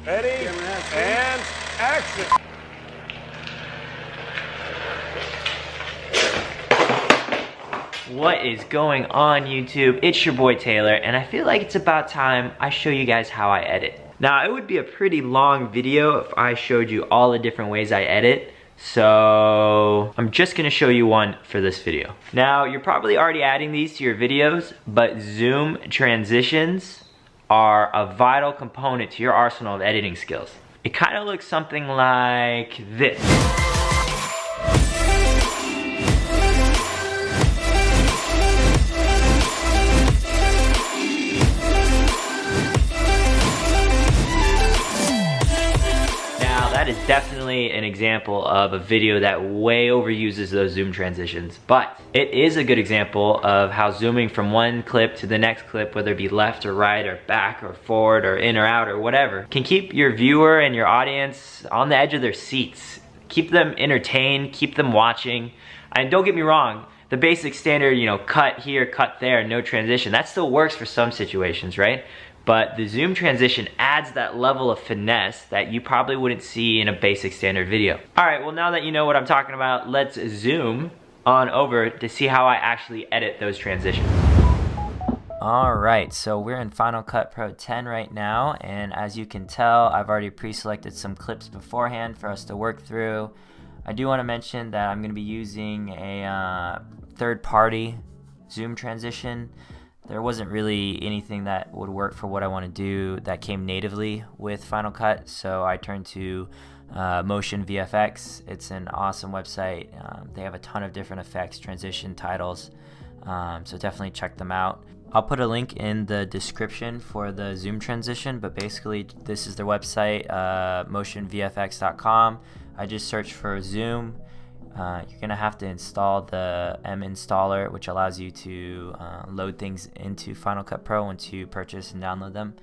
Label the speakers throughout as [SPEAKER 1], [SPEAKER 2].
[SPEAKER 1] Ready, and action.
[SPEAKER 2] What is going on, YouTube? It's your boy Taylor, and I feel like it's about time I show you guys how I edit. Now, it would be a pretty long video if I showed you all the different ways I edit, so I'm just gonna show you one for this video. Now, you're probably already adding these to your videos, but zoom transitions are a vital component to your arsenal of editing skills. It kind of looks something like this. That is definitely an example of a video that way overuses those zoom transitions, but it is a good example of how zooming from one clip to the next clip, whether it be left or right or back or forward or in or out or whatever, can keep your viewer and your audience on the edge of their seats, keep them entertained, keep them watching. And don't get me wrong, the basic standard, you know, cut here, cut there, no transition, that still works for some situations, right? But the zoom transition adds that level of finesse that you probably wouldn't see in a basic standard video. All right, well, now that you know what I'm talking about, let's zoom on over to see how I actually edit those transitions. All right, so we're in Final Cut Pro 10 right now, and as you can tell, I've already pre-selected some clips beforehand for us to work through. I do want to mention that I'm going to be using a third-party zoom transition. There wasn't really anything that would work for what I want to do that came natively with Final Cut, so I turned to Motion VFX. It's an awesome website. They have a ton of different effects, transition, titles, so definitely check them out. I'll put a link in the description for the zoom transition, but basically this is their website, motionvfx.com. I just searched for zoom. You're gonna have to install the M installer, which allows you to load things into Final Cut Pro once you purchase and download them.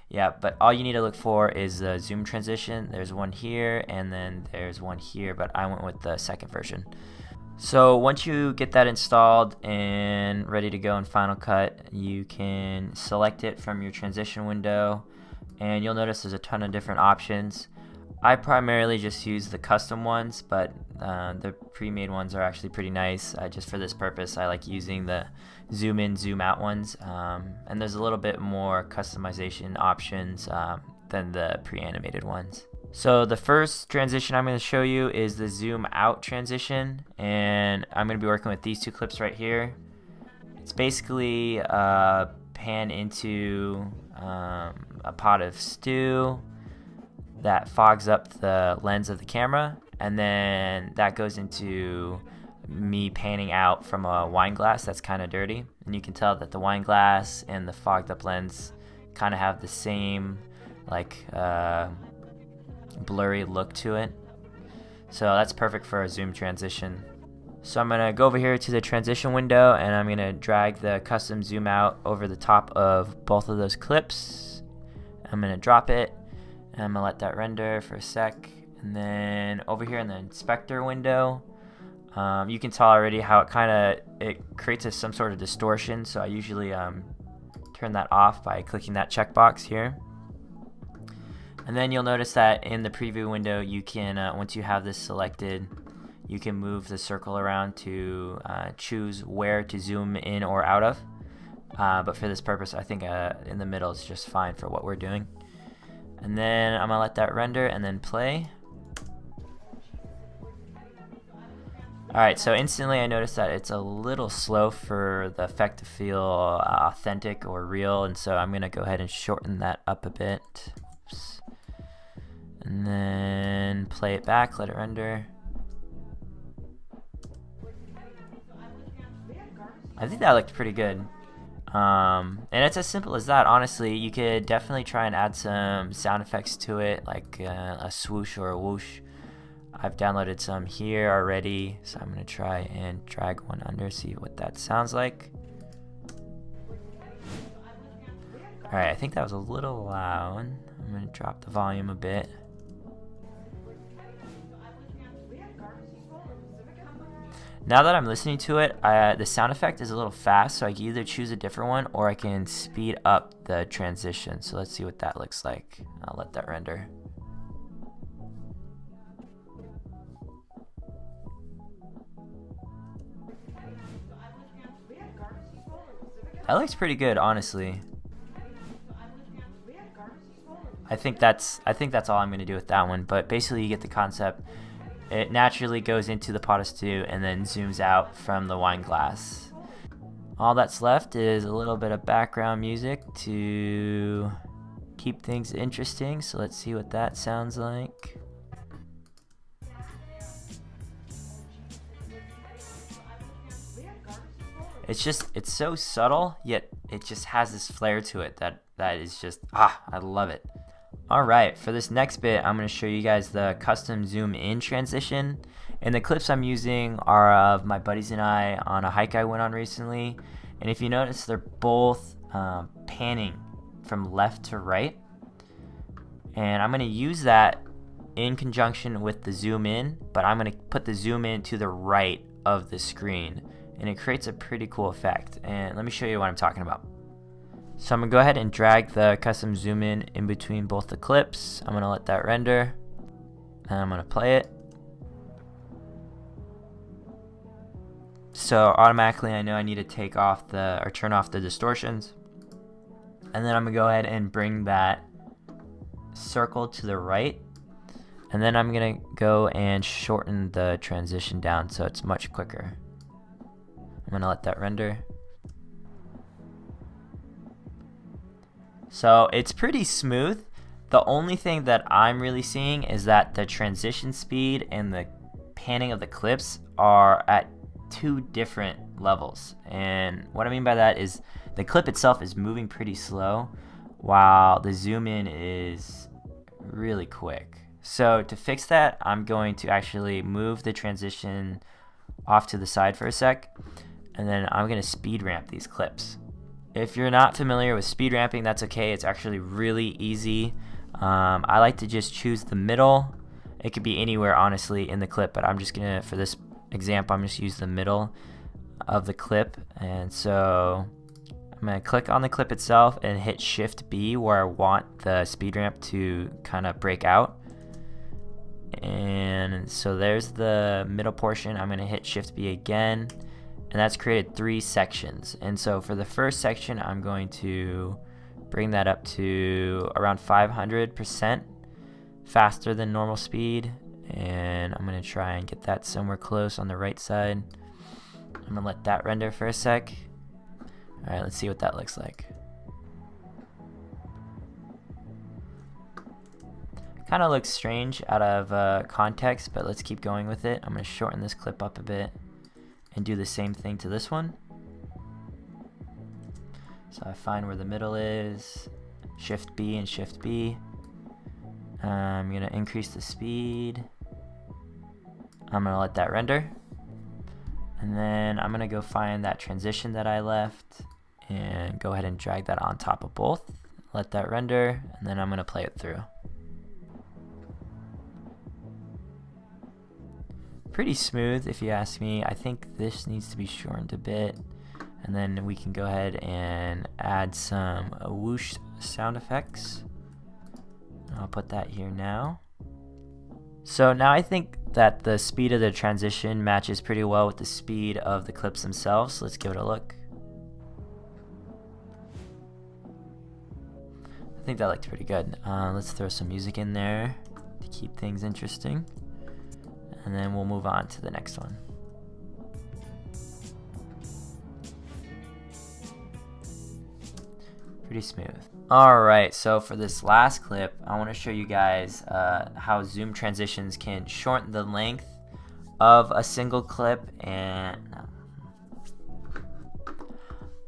[SPEAKER 2] Yeah, but all you need to look for is the zoom transition. There's one here and then there's one here, but I went with the second version. So once you get that installed and ready to go in Final Cut, you can select it from your transition window, and you'll notice there's a ton of different options. I primarily just use the custom ones, but the pre-made ones are actually pretty nice. Just for this purpose, I like using the zoom in, zoom out ones, and there's a little bit more customization options than the pre-animated ones. So the first transition I'm going to show you is the zoom out transition, and I'm going to be working with these two clips right here. It's basically pan into a pot of stew that fogs up the lens of the camera, and then that goes into me panning out from a wine glass that's kind of dirty, and you can tell that the wine glass and the fogged up lens kind of have the same like blurry look to it, so that's perfect for a zoom transition. So I'm gonna go over here to the transition window, and I'm gonna drag the custom zoom out over the top of both of those clips. I'm gonna drop it, and I'm gonna let that render for a sec, and then over here in the inspector window, you can tell already how it creates some sort of distortion, so I usually turn that off by clicking that checkbox here. And then you'll notice that in the preview window, you can, once you have this selected, you can move the circle around to choose where to zoom in or out of, but for this purpose, I think in the middle is just fine for what we're doing. And then I'm gonna let that render and then play. Alright, so instantly I noticed that it's a little slow for the effect to feel authentic or real, and so I'm gonna go ahead and shorten that up a bit. Oops. And then play it back, let it render. I think that looked pretty good. And it's as simple as that, honestly. You could definitely try and add some sound effects to it, like a swoosh or a whoosh. I've downloaded some here already, so I'm going to try and drag one under, see what that sounds like. Alright, I think that was a little loud. I'm going to drop the volume a bit. Now that I'm listening to it, the sound effect is a little fast, so I can either choose a different one or I can speed up the transition. So let's see what that looks like. I'll let that render. That looks pretty good, honestly. I think that's all I'm gonna do with that one. But basically, you get the concept. It naturally goes into the pot of stew and then zooms out from the wine glass. All that's left is a little bit of background music to keep things interesting. So let's see what that sounds like. It's so subtle, yet it just has this flair to it that is just, I love it. Alright, for this next bit, I'm going to show you guys the custom zoom in transition. And the clips I'm using are of my buddies and I on a hike I went on recently. And if you notice, they're both panning from left to right. And I'm going to use that in conjunction with the zoom in, but I'm going to put the zoom in to the right of the screen. And it creates a pretty cool effect. And let me show you what I'm talking about. So I'm going to go ahead and drag the custom zoom in between both the clips. I'm going to let that render. And I'm going to play it. So automatically I know I need to take off or turn off the distortions. And then I'm going to go ahead and bring that circle to the right. And then I'm going to go and shorten the transition down so it's much quicker. I'm going to let that render. So it's pretty smooth. The only thing that I'm really seeing is that the transition speed and the panning of the clips are at two different levels. And what I mean by that is the clip itself is moving pretty slow while the zoom in is really quick. So to fix that, I'm going to actually move the transition off to the side for a sec, and then I'm going to speed ramp these clips. If you're not familiar with speed ramping, that's okay. It's actually really easy. I like to just choose the middle. It could be anywhere, honestly, in the clip, but I'm just gonna, for this example, I'm just use the middle of the clip. And so I'm gonna click on the clip itself and hit Shift B where I want the speed ramp to kind of break out. And so there's the middle portion. I'm gonna hit Shift B again. And that's created 3 sections. And so for the first section, I'm going to bring that up to around 500% faster than normal speed. And I'm going to try and get that somewhere close on the right side. I'm going to let that render for a sec. All right, let's see what that looks like. Kind of looks strange out of context, but let's keep going with it. I'm going to shorten this clip up a bit and do the same thing to this one. So I find where the middle is, Shift B and Shift B. I'm gonna increase the speed. I'm gonna let that render. And then I'm gonna go find that transition that I left and go ahead and drag that on top of both. Let that render, and then I'm gonna play it through. Pretty smooth if you ask me. I think this needs to be shortened a bit, and then we can go ahead and add some whoosh sound effects. I'll put that here now. So now I think that the speed of the transition matches pretty well with the speed of the clips themselves. Let's give it a look. I think that looked pretty good. Let's throw some music in there to keep things interesting. And then we'll move on to the next one. Pretty smooth. Alright, so for this last clip, I want to show you guys how zoom transitions can shorten the length of a single clip. And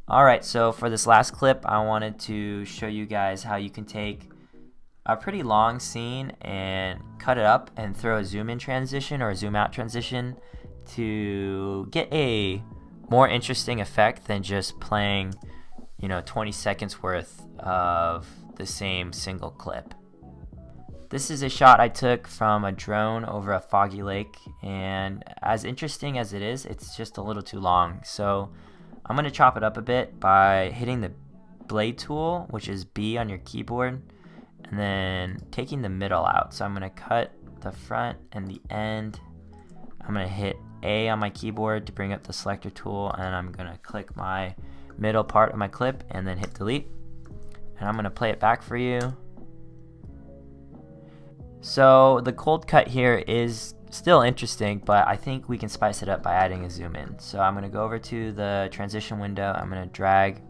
[SPEAKER 2] alright, so for this last clip, I wanted to show you guys how you can take a pretty long scene and cut it up and throw a zoom in transition or a zoom out transition to get a more interesting effect than just playing, 20 seconds worth of the same single clip. This is a shot I took from a drone over a foggy lake, and as interesting as it is, it's just a little too long. So I'm going to chop it up a bit by hitting the blade tool, which is B on your keyboard, and then taking the middle out. So I'm going to cut the front and the end. I'm going to hit A on my keyboard to bring up the selector tool, and I'm going to click my middle part of my clip and then hit delete. And I'm going to play it back for you. So the cold cut here is still interesting, but I think we can spice it up by adding a zoom in. So I'm going to go over to the transition window. I'm going to drag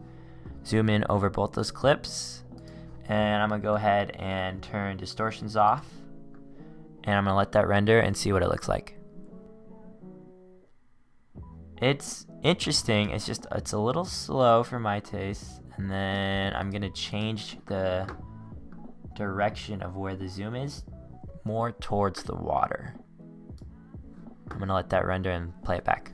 [SPEAKER 2] zoom in over both those clips, and I'm going to go ahead and turn distortions off, and I'm going to let that render and see what it looks like. It's interesting. It's a little slow for my taste. And then I'm going to change the direction of where the zoom is more towards the water. I'm going to let that render and play it back.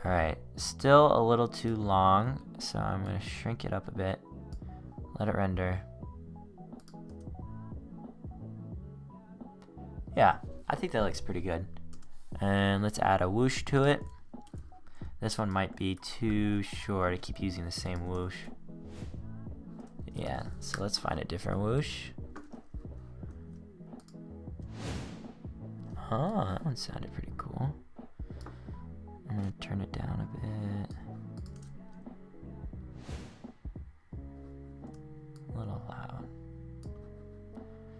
[SPEAKER 2] Alright, still a little too long, so I'm going to shrink it up a bit, let it render. Yeah, I think that looks pretty good. And let's add a whoosh to it. This one might be too short. I keep using the same whoosh. Yeah, so let's find a different whoosh. Oh, that one sounded pretty cool. I'm gonna turn it down a bit. A little loud.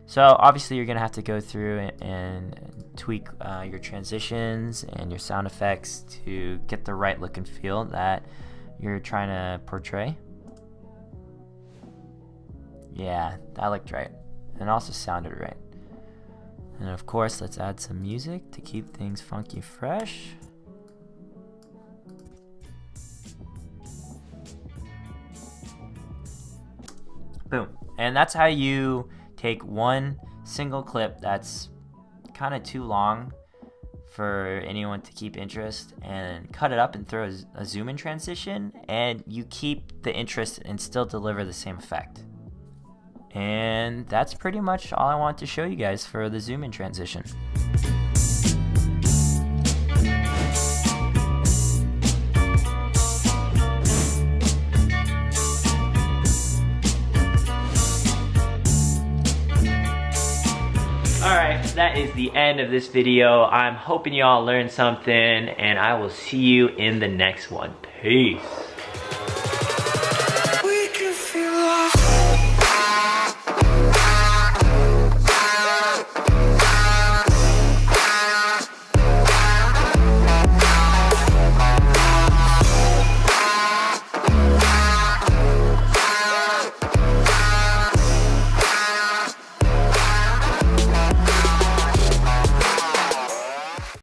[SPEAKER 2] So obviously you're gonna have to go through and tweak your transitions and your sound effects to get the right look and feel that you're trying to portray. Yeah, that looked right, and also sounded right. And of course, let's add some music to keep things funky fresh. Boom. And that's how you take one single clip that's kind of too long for anyone to keep interest and cut it up and throw a zoom in transition, and you keep the interest and still deliver the same effect. And that's pretty much all I want to show you guys for the zoom in transition. Alright, that is the end of this video. I'm hoping you all learned something, and I will see you in the next one. Peace.